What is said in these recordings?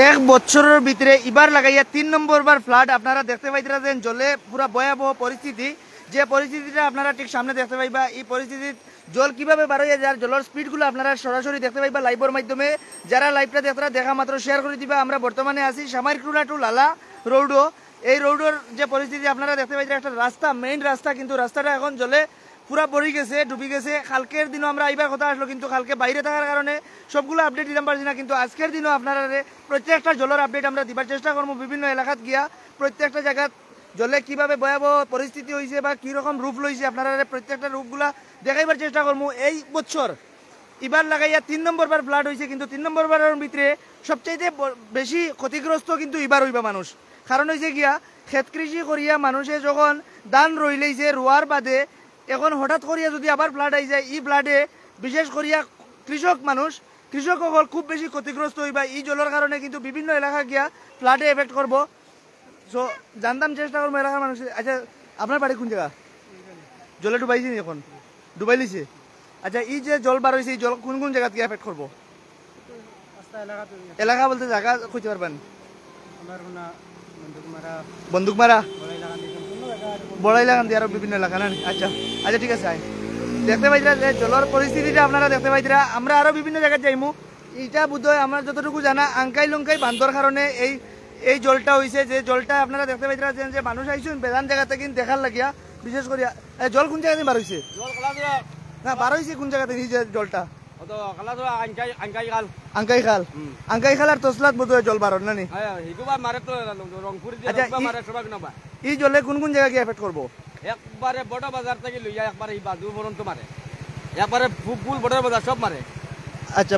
এক বছরের ভিতরে এবার লাগাইয়া 3 নম্বর বার ফ্লাড আপনারা দেখতে পাইতেছেন। জলে পুরা ভয়াবহ পরিস্থিতি, যে পরিস্থিতিটা আপনারা ঠিক সামনে দেখতে পাইবা। এই পরিস্থিতির জল কিভাবে বার হয়ে যায়, জলের স্পিডগুলো আপনারা সরাসরি দেখতে পাইবা লাইভের মাধ্যমে। যারা লাইভটা দেখতে দেখা মাত্র শেয়ার করে দিবা। আমরা বর্তমানে আছি সামাইরকুলা টু লালা রোডও। এই রোডের যে পরিস্থিতি আপনারা দেখতে পাইছেন, একটা রাস্তা, মেইন রাস্তা, কিন্তু রাস্তাটা এখন জলে পুরা ভরি গেছে, ডুবি গেছে। কালকের দিনও আমরা এইবার কথা আসলো, কিন্তু কালকে বাইরে থাকার কারণে সবগুলো আপডেট দিতে পারছি না। কিন্তু আজকের দিনও আপনারা প্রত্যেকটা জলের আপডেট আমরা দিবার চেষ্টা করবো। বিভিন্ন এলাকাত গিয়া প্রত্যেকটা জায়গা জলে কিভাবে ভয়াবহ পরিস্থিতি হয়েছে বা কীরকম রূপ লইছে আপনারা প্রত্যেকটা রূপগুলা দেখাইবার চেষ্টা করবো। এই বছর এবার লাগাইয়া 3 নম্বর বার ফ্লাড হয়েছে, কিন্তু 3 নম্বর বারের ভিতরে সবচাইতে বেশি ক্ষতিগ্রস্ত কিন্তু এবার হইবা মানুষ। কারণ হয়েছে গিয়া ক্ষেত কৃষি করিয়া মানুষে যখন ধান রইলেইছে রোয়ার বাদে, এখন হঠাৎ করিয়া যদি আবার ফ্লাড আই যায়, এই ফ্লাডে বিশেষ করিয়া কৃষক সকল খুব বেশি ক্ষতিগ্রস্ত হইবা। এই জলের কারণে কিন্তু বিভিন্ন এলাকা গিয়া ফ্লাডে এফেক্ট করবো। সো জানতাম চেষ্টা করবো এলাকার মানুষ। আচ্ছা, আপনার বাড়ি কোন জায়গা? জলে ডুবাইছে নি? এখন ডুবাই লিছে। আচ্ছা, এই যে জল বার হয়েছে, এই জল কোন কোন জায়গা গিয়ে এফেক্ট করবো? এলাকা বলতে জায়গা খুঁজতে পারবেন? বন্দুকমারা, বড়াই লাগান দিয়ে আরো বিভিন্ন এলাকা না? আচ্ছা আচ্ছা, ঠিক আছে। দেখতে পাইছিলা যে জলের পরিস্থিতিটা আপনারা দেখতে পাইছিলা। আমরা আরো বিভিন্ন জায়গায় যাইমু। এইটা বোধহয় আমার যতটুকু জানা আঙ্কাই লঙ্কাই বান্ধর কারণে এই জলটা হয়েছে। যে জলটা আপনারা দেখতে পাইছিলা যে মানুষ আইসুন বেদান জায়গা থেকে দেখার লাগিয়া, বিশেষ করিয়া জল কোন জায়গাতে বার হয়েছে? না, বার হয়েছে কোন জায়গাতে এই যে জলটা? আঙ্কাই খাল। আঙ্কাই খাল আর তসলাত বোধহয় জল বার না? এই জলে কোন কোন জায়গা গিয়ে এফেক্ট করবো? একবারে বড় বাজার থেকে লইয়া একবারে এই বাজু পর্যন্ত মারে, একবারে ফুল বড় বাজার সব মারে। আচ্ছা,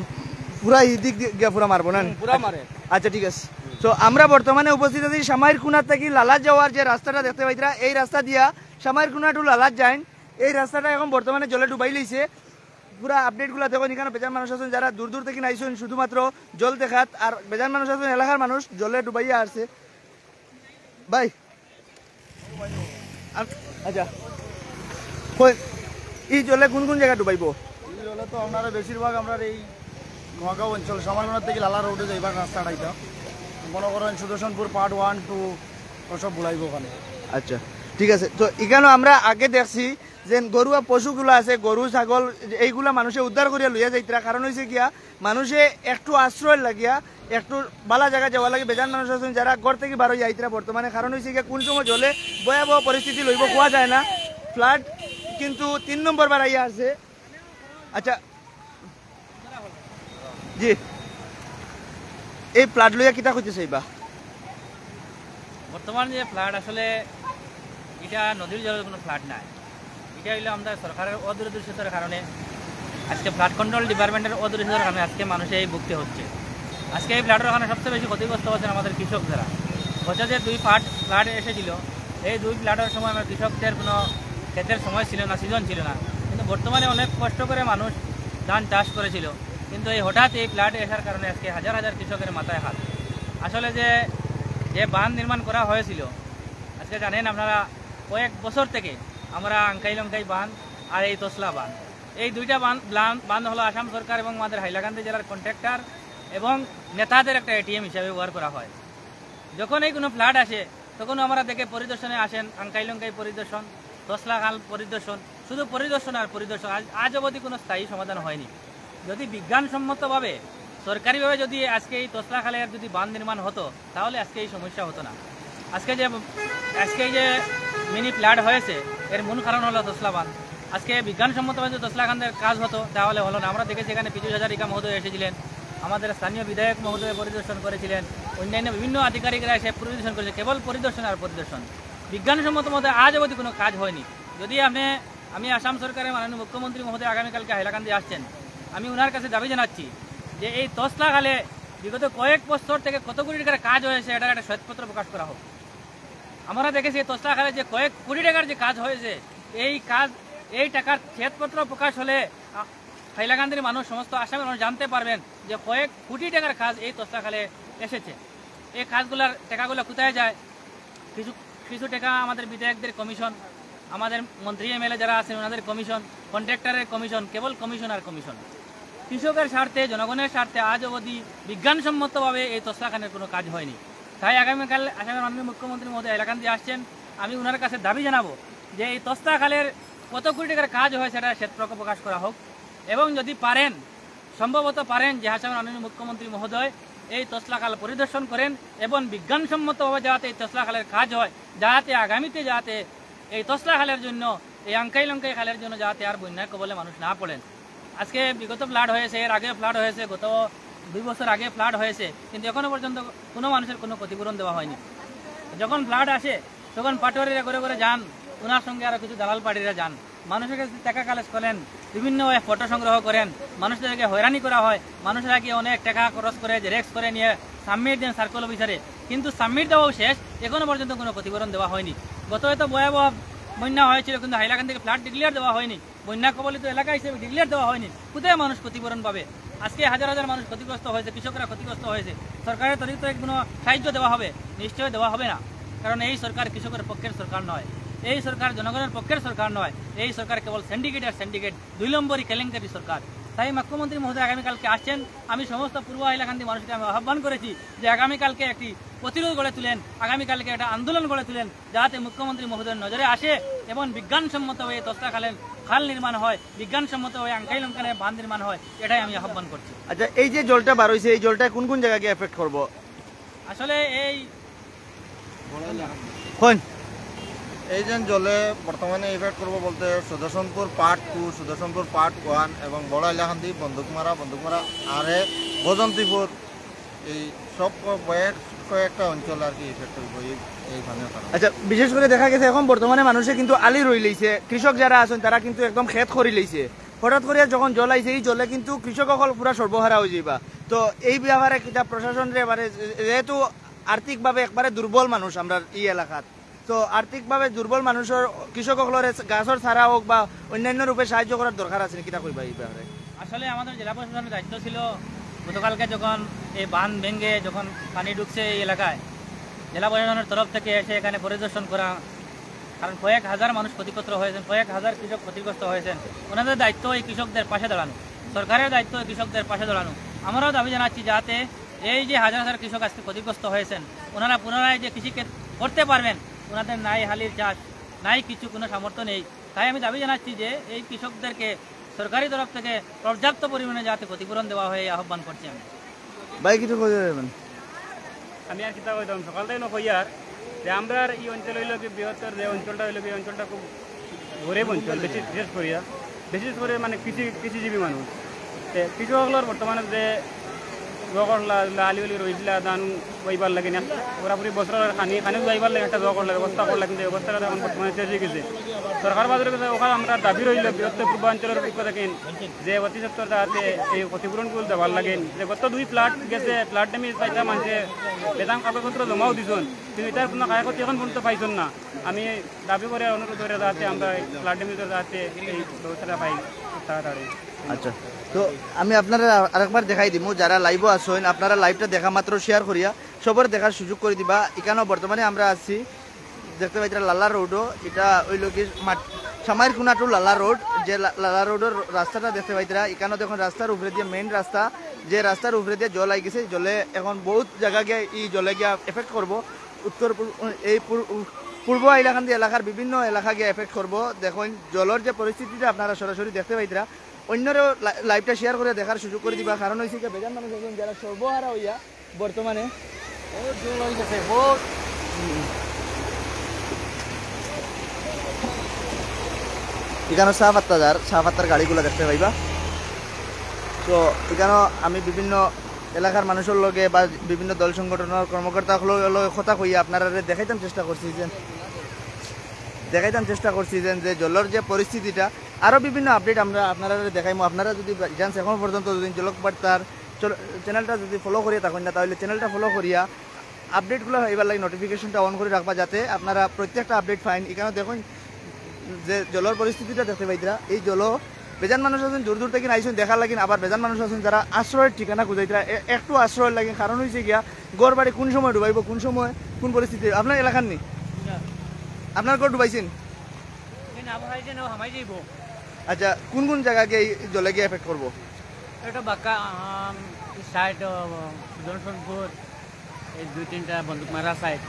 পুরা এই দিক দিয়ে পুরা মারবো না? পুরা মারে। আচ্ছা, ঠিক আছে। তো আমরা বর্তমানে উপস্থিত আছি সামাইরকুনা থেকে লালাত যাওয়ার যে রাস্তাটা দেখতে পাইছিলা, এই রাস্তা দিয়া সামাইরকুনা টু লালাত যাইন। এই রাস্তাটা এখন বর্তমানে জলে ডুবাই লইছে। পুরা আপডেটগুলো দেখুন। এখানে বেজান মানুষ আছেন যারা দূর দূর থেকে আইসেন শুধুমাত্র জল দেখাত, আর বেজান মানুষ আছেন এলাকার মানুষ জলে ডুবাইয়া আসছে। ভাই আচ্ছা, এই জলে কোন কোন জায়গা ডুবাইব? এই জলে তো আপনারা বেশিরভাগ আমরা এই নোয়াগাঁও অঞ্চল সামারকুনা থেকে লালা রোডে যাইবার রাস্তাটা এটা মনে করেন সুদর্শনপুর পার্ট 1 2 সব বুলাইব ওখানে। আচ্ছা, ঠিক আছে। তো এখানে আমরা আগে দেখছি যে গরুয়া পশুগুলো আছে, গরু ছাগল, এইগুলা মানুষে উদ্ধার করিয়া লইয়া যাইতরা। কারণ হয়েছে গিয়া মানুষে একটু আশ্রয় লাগিয়া একটু বালা জায়গা যাওয়া লাগে। বেজান মানুষ আছেন যারা ঘর থেকে বার হয়ে যাইতরা বর্তমানে। কারণ হয়েছে গিয়া কোন সময় জলে ভয়াবহ পরিস্থিতি লইব কোয়া যায় না। ফ্লাড কিন্তু 3 নম্বর বার আইয়া আছে। আচ্ছা জি, এই ফ্লাড লইয়া কিতা কইতেছে এইবা? বর্তমান যে ফ্লাড, আসলে এটা নদীর জলের কোনো ফ্লাড নাই। এটা হইলো আমাদের সরকারের অদূরদর্শিতার কারণে, আজকে ফ্লাড কন্ট্রোল ডিপার্টমেন্টের অদূরদর্শিতার কারণে আজকে মানুষে এই ভুগতে হচ্ছে। আজকে এই ফ্লাডের কারণে সবচেয়ে বেশি ক্ষতিগ্রস্ত হচ্ছেন আমাদের কৃষক যারা। হচ্ছে যে 2 ফ্লাড এসেছিল, এই 2 ফ্লাডের সময় আমার কৃষকদের কোনো ক্ষেতের সময় ছিল না, সিজন ছিল না। কিন্তু বর্তমানে অনেক কষ্ট করে মানুষ ধান চাষ করেছিল, কিন্তু এই হঠাৎ এই ফ্লাড আসার কারণে আজকে হাজার হাজার কৃষকের মাথায় হাত। আসলে যে বাঁধ নির্মাণ করা হয়েছিল, আজকে জানেন আপনারা কয়েক বছর থেকে আমরা আঙ্কাই লঙ্কাই বাঁধ আর এই তসলা বাঁধ, এই 2টা বাঁধ হলো আসাম সরকার এবং আমাদের হাইলাকান্দি জেলার কন্ট্রাক্টর এবং নেতাদের একটা এটিএম হিসাবে ব্যবহার করা হয়। যখন এই কোনো ফ্লাড আসে তখন আমরা দেখে পরিদর্শনে আসেন, আঙ্কাই লঙ্কাই পরিদর্শন, তসলা খাল পরিদর্শন, শুধু পরিদর্শন আর পরিদর্শন। আজ অবধি কোনো স্থায়ী সমাধান হয়নি। যদি বিজ্ঞানসম্মতভাবে সরকারিভাবে যদি আজকে এই তসলা খালের যদি বাঁধ নির্মাণ হতো, তাহলে আজকে এই সমস্যা হতো না। আজকে যে মিনি ফ্লাড হয়েছে, এর মূল কারণ হলো তসলা বাঁধ। আজকে বিজ্ঞানসম্মতভাবে যদি তসলা খালের কাজ হতো তাহলে হলো না। আমরা দেখেছি এখানে পীযূষ হাজারিকা মহোদয় এসেছিলেন, আমাদের স্থানীয় বিধায়ক মহোদয় পরিদর্শন করেছিলেন, অন্যান্য বিভিন্ন আধিকারিকরা এসে পরিদর্শন করেছে। কেবল পরিদর্শন আর পরিদর্শন, বিজ্ঞানসম্মত মতে আজ অবধি কোনো কাজ হয়নি। যদি আমি আসাম সরকারের মাননীয় মুখ্যমন্ত্রী মহোদয় আগামীকালকে হাইলাকান্দি আসছেন, আমি ওনার কাছে দাবি জানাচ্ছি যে এই তসলা খালে বিগত কয়েক বছর থেকে কত কোটি টাকার কাজ হয়েছে, এটার একটা শ্বেতপত্র প্রকাশ করা হোক। আমরা দেখেছি তসলা খালে যে কয়েক কোটি টাকার যে কাজ হয়েছে, এই টাকার শ্বেতপত্র প্রকাশ হলে হাইলাকান্দির মানুষ, সমস্ত আসামের মানুষ জানতে পারবেন যে কয়েক কোটি টাকার কাজ এই তসলা খালে এসেছে। এই টাকাগুলো কোথায় যায়? কিছু টাকা আমাদের বিধায়কদের কমিশন, আমাদের মন্ত্রী এমএলএ যারা আছেন ওনাদের কমিশন, কন্ট্রাক্টরের কমিশন, কেবল কমিশন আর কমিশন। কৃষকের স্বার্থে, জনগণের স্বার্থে আজ অবধি বিজ্ঞানসম্মতভাবে এই তসলাখানের কোনো কাজ হয়নি। তাই আগামীকাল আসামের মাননীয় মুখ্যমন্ত্রী মহোদয় এলাকান দিয়ে আসছেন, আমি ওনার কাছে দাবি জানাবো যে এই তসলাখালের কত কোটি টাকার কাজ হয় সেটা শ্বেতপত্র প্রকাশ করা হোক, এবং যদি পারেন, সম্ভবত পারেন, যে আসামের মাননীয় মুখ্যমন্ত্রী মহোদয় এই তসলাখাল পরিদর্শন করেন এবং বিজ্ঞানসম্মতভাবে যাতে এই তসলাখালের কাজ হয়, যাতে আগামীতে যাতে এই তসলাখালের জন্য, এই আঙ্কাই লঙ্কাই খালের জন্য যাতে আর বন্যার কবলে মানুষ না পড়েন। আজকে বিগত ফ্লাড হয়েছে, এর আগে ফ্লাড হয়েছে, গত 2 বছর আগে ফ্লাড হয়েছে, কিন্তু এখনো পর্যন্ত কোনো মানুষের কোনো ক্ষতিপূরণ দেওয়া হয়নি। যখন ফ্লাড আসে তখন পাটোয়ারিরা করে করে যান, ওনার সঙ্গে আরও কিছু দালাল পার্টিরা যান, মানুষের কাছে টাকা কালেক্ট করেন, বিভিন্ন ফটো সংগ্রহ করেন, মানুষদেরকে হয়রানি করা হয়, মানুষেরা কি অনেক টাকা খরচ করে জেরেক্স করে নিয়ে সাবমিট দেন সার্কেল অফিসারে, কিন্তু সাবমিট দেওয়াও শেষ, এখনো পর্যন্ত কোনো ক্ষতিপূরণ দেওয়া হয়নি। গত হয়তো ভয়াবহ বন্যা হয়েছিল, কিন্তু হাইলাকান থেকে ফ্লাড ডিক্লিয়ার দেওয়া হয়নি, বন্যা কবলিত এলাকা হিসেবে ডিক্লিয়ার দেওয়া হয়নি। কোথায় মানুষ ক্ষতিপূরণ পাবে? আজকে হাজার হাজার মানুষ ক্ষতিগ্রস্ত হয়েছে, কৃষকরা ক্ষতিগ্রস্ত হয়েছে, সরকারের তরফ থেকে কোনো সাহায্য দেওয়া হবে? নিশ্চয়ই দেওয়া হবে না, কারণ এই সরকার কৃষকের পক্ষের সরকার নয়, এই সরকার জনগণের পক্ষের সরকার নয়, এই সরকার কেবল সিন্ডিকেট আর সিন্ডিকেট, 2 নম্বরই কেলেঙ্কারি সরকার। তাই মুখ্যমন্ত্রী মহোদয় আগামীকালকে আসছেন, আমি সমস্ত পূর্ব হাইলাকান্দি মানুষকে আমি আহ্বান করেছি যে আগামীকালকে একটি প্রতিরোধ গড়ে তুলেন, আগামীকালকে একটা আন্দোলন গড়ে তুলেন, যাতে মুখ্যমন্ত্রী মহোদয়ের নজরে আসে এবং বিজ্ঞানসম্মত হয়ে তসলাখালের খাল নির্মাণ হয়, বিজ্ঞানসম্মত হয়ে আঙ্কাই লঙ্কানের বাঁধ নির্মাণ হয়, এটাই আমি আহ্বান করছি। আচ্ছা, এই যে জলটা বার হয়েছে, এই জলটা কোন কোন জায়গায় গিয়ে এফেক্ট করবো? আসলে এই যে জলে বর্তমানে ইফেক্ট করবো বলতে সুদর্শনপুর পার্ট 2, সুদর্শনপুর পার্ট 1 এবং বড় এলাকান্দি, বন্দুকমারা আরে বজন্তিপুর, এই সব কয়েকটা অঞ্চল আর কি ইফেক্ট করবো এইখানে। আচ্ছা, বিশেষ করে দেখা গেছে এখন বর্তমানে মানুষে কিন্তু আলি রই লইছে, কৃষক যারা আছেন তারা কিন্তু একদম ক্ষেত করি লইছে, হঠাৎ করে যখন জল আইছে এই জলে কিন্তু কৃষকসকল পুরা সর্বহারা হয়ে যাইবা। তো এই ব্যাপারে কিতা প্রশাসনের এবারে, যেহেতু আর্থিকভাবে একবারে দুর্বল মানুষ আমরা এই এলাকাত, তো আর্থিকভাবে দুর্বল মানুষের কৃষকসকলের গাছর ছাড়া হোক বা অন্যান্য রূপে সাহায্য করার দরকার আছে, কিতা কইবা এই ব্যাপারে? আসলে আমাদের জেলা প্রশাসনের দায়িত্ব ছিল গতকালকে যখন এই বাঁধ ভেঙে যখন পানি ঢুকছে এই এলাকায়, জেলা প্রশাসনের তরফ থেকে এসে এখানে পরিদর্শন করা, কারণ কয়েক হাজার মানুষ ক্ষতিগ্রস্ত হয়েছেন, কয়েক হাজার কৃষক ক্ষতিগ্রস্ত হয়েছেন, ওনাদের দায়িত্ব এই কৃষকদের পাশে দাঁড়ানো, সরকারের দায়িত্ব এই কৃষকদের পাশে দাঁড়ানো। আমরাও দাবি জানাচ্ছি যাতে এই যে হাজার হাজার কৃষক আজকে ক্ষতিগ্রস্ত হয়েছেন, ওনারা পুনরায় যে কৃষিকে করতে পারবেন, ওনাদের নাই হালির চাষ, নাই কিছু কোনো সামর্থ্য নেই। তাই আমি দাবি জানাচ্ছি যে এই কৃষকদেরকে সরকারি তরফ থেকে পর্যাপ্ত পরিমাণে যাতে ক্ষতিপূরণ দেওয়া হয় এই আহ্বান করছি আমি। ভাই কিছু কই দেবেন? আমি আর কিতা কইতাম, সকালটাই নকই আর যে আমরা এই অঞ্চল হইল কি বৃহত্তর যে অঞ্চলটা হইল এই অঞ্চলটা খুব গরিব অঞ্চল, বিশেষ করে মানে কৃষিজীবী মানুষ। কৃষকসকলের বর্তমানে যে জগরলা আলি উলি রইছিলা ধান বইবার লাগে না, পুরাপুরি বছরের খানিও যাইবার লাগে, একটা জগরলা ব্যবস্থা করলে, কিন্তু ব্যবস্থাটা এখন বর্তমানে শেষ হয়ে গেছে। সরকার বাজারের কাছে ওখানে আমরা দাবি রইল বৃহত্তর পূর্বাঞ্চলের পক্ষ থাকেন যে অতি সত্তর যাতে এই ক্ষতিপূরণগুলো দেওয়ার লাগেন। যে গত 2 ফ্লাট গেছে, ফ্লাট আমি পাইতাম মানুষে বেদাম কাগজপত্র জমাও দিছেন, কিন্তু এটার কোনো কাগজপত্র এখন পর্যন্ত পাইছেন না। আমি দাবি করে অনুরোধ করে যাতে আমরা ফ্লাট ডেমিজের যাতে এই ব্যবস্থাটা পাই তাড়াতাড়ি। আচ্ছা, তো আমি আপনারা আরেকবার দেখাই দিব, যারা লাইভও আসেন আপনারা লাইভটা দেখা মাত্র শেয়ার করিয়া সবার দেখার সুযোগ করে দিবা। এখানেও বর্তমানে আমরা আছি, দেখতে পাই এটা লালা রোডও, এটা ওই লোক সামাইর কোনা টু লালা রোড, যে লালা রোডের রাস্তাটা দেখতে পাইতরা। এখানেও দেখুন রাস্তার উপরে দিয়ে মেইন রাস্তা, যে রাস্তার উপরে দিয়ে জল আই গেছে, জলে এখন বহুত জায়গা গিয়ে এই জলে গিয়া এফেক্ট করবো, উত্তর এই পূর্ব হাইলাকান্দি এলাকার বিভিন্ন এলাকা গিয়ে এফেক্ট করবো। দেখুন জলের যে পরিস্থিতিটা আপনারা সরাসরি দেখতে পাইতরা, অন্যরাও লাইভটা শেয়ার করে দেখার সুযোগ করে দিবা, কারণ হয়েছে যে বেজান মানুষ আছেন যারা সর্বহারা হইয়া বর্তমানে এখানে চা পাত্তার গাড়িগুলো দেখতে পাইবা। তো এখানেও আমি বিভিন্ন এলাকার মানুষের লগে বা বিভিন্ন দল সংগঠনের কর্মকর্তাগুলোর লগে কথা কইয়া আপনারা দেখাইতাম চেষ্টা করছি যে জলের যে পরিস্থিতিটা, আরও বিভিন্ন আপডেট আমরা আপনারা দেখাইমো। আপনারা যদি জানস এখন পর্যন্ত যদি জলক বার্তার চ্যানেলটা যদি ফলো করিয়া থাকেন না, তাহলে চ্যানেলটা ফলো করিয়া আপডেটগুলো এবার লাগে নোটিফিকেশনটা অন করে রাখবা, যাতে আপনারা প্রত্যেকটা আপডেট পাইন। এখানে দেখুন যে জলের পরিস্থিতিটা দেখতে পাইতরা, এই জল বেজান মানুষ আছেন দূর দূর থেকে আইসেন দেখার লাগিন, আবার বেজান মানুষ আছেন যারা আশ্রয়ের ঠিকানা খুঁজাইতরা, একটু আশ্রয়ের লাগিন। কারণ হয়েছে গিয়া গড় বাড়ি কোন সময় ডুবাইব, কোন সময় কোন পরিস্থিতি। আপনার এলাকার নেই, আপনার ঘর ডুবাইছেন? আচ্ছা, কোন কোন জায়গা গিয়ে জলে গিয়ে এফেক্ট করবো? এটা বাঁকা সাইড সুদর্শনপুর এই 2-3টা বন্দুক মারা সাইড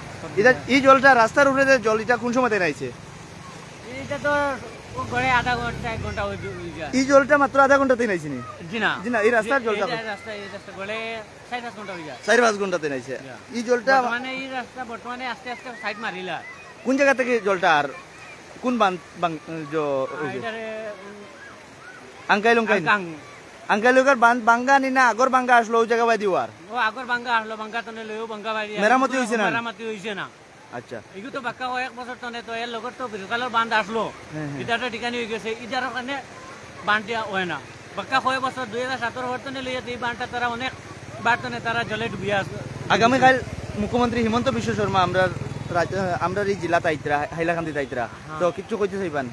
এটা এই জলটা রাস্তার উপরে যে জল এটা কোন সময় নাইছে? এটা তো ঘরে আধা ঘন্টা 1 ঘন্টা ওই এই জলটা মাত্র আধা ঘন্টাতে নাইছে নি? জি না জি না, এই রাস্তার জলটা এই রাস্তা ঘরে 4-5 ঘন্টা হয়ে যায় 4-5 ঘন্টাতে নাইছে। এই জলটা মানে এই রাস্তা বর্তমানে আস্তে আস্তে সাইড মারিলা কোন জায়গা থেকে জলটা আর কোন এটারে আঙ্কাইলুঙ্কাই আঙ্কাইলুকার বাঙ্গা নি না আগর বাঙ্গা আসলো ওই জায়গা বাই দিওয়ার? ও আগর বাঙ্গা আসলো বাঙ্গা তনে লইও বাঙ্গা বাড়ি মেরামতি হইছে না? মেরামতি হইছে না। আচ্ছা এগুলো তো বাক্কা হয় 1 বছর তনে তো এর লগত তো বিরকালের বান্ধ আসলো ইটাটা ঠিকানি হয়ে গেছে ইটার কারণে বান্ধ হয় না বাক্কা হয় বছর 2017 বর্তনে লইয়া এই বান্ধটা তারা অনেক বার্তনে তারা জলে ডুবিয়া আছে। আগামীকাল মুখ্যমন্ত্রী হিমন্ত বিশ্ব শর্মা আমরা এই জেলা তাইত্রা হাইলাকান্দি তাইত্রা তো কিছু কইতে চাইবান?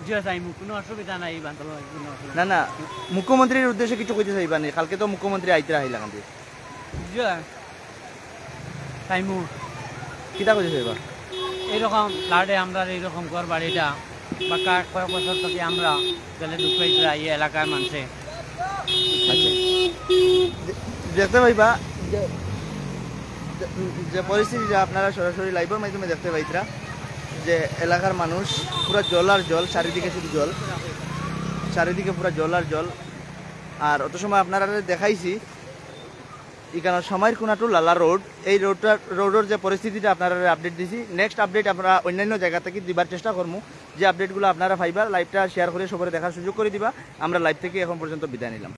জি চাই কোনো অসুবিধা নাই এই বান্ধ কোনো অসুবিধা না না, মুখ্যমন্ত্রীর উদ্দেশ্যে কিছু কইতে চাইবান? কালকে তো মুখ্যমন্ত্রী আইত্রা হাইলাকান্দি, জি টাইমু কিটা কইতে চাইবা? এইরকম ফ্লাডে আমরা এইরকম ঘর বাড়িটা বাক্কা কয়েক বছর থেকে আমরা জলে ডুবাইতরা এই এলাকার মানুষে আচ্ছা দেখতে পাইবা যে পরিস্থিতিটা আপনারা সরাসরি লাইভের মাধ্যমে দেখতে পাইতরা যে এলাকার মানুষ পুরো জল আর জল, চারিদিকে শুধু জল, চারিদিকে পুরো জল আর জল। আর অত সময় আপনারা দেখাইছি এখানে সময়ের কোনাটু লালা রোড, এই রোডের যে পরিস্থিতিটা আপনারা আপডেট দিছি। নেক্সট আপডেট আমরা অন্যান্য জায়গা থেকে দিবার চেষ্টা করবো, যে আপডেটগুলো আপনারা পাইবা। লাইভটা শেয়ার করে সবাই দেখার সুযোগ করে দিবা। আমরা লাইভ থেকে এখন পর্যন্ত বিদায় নিলাম।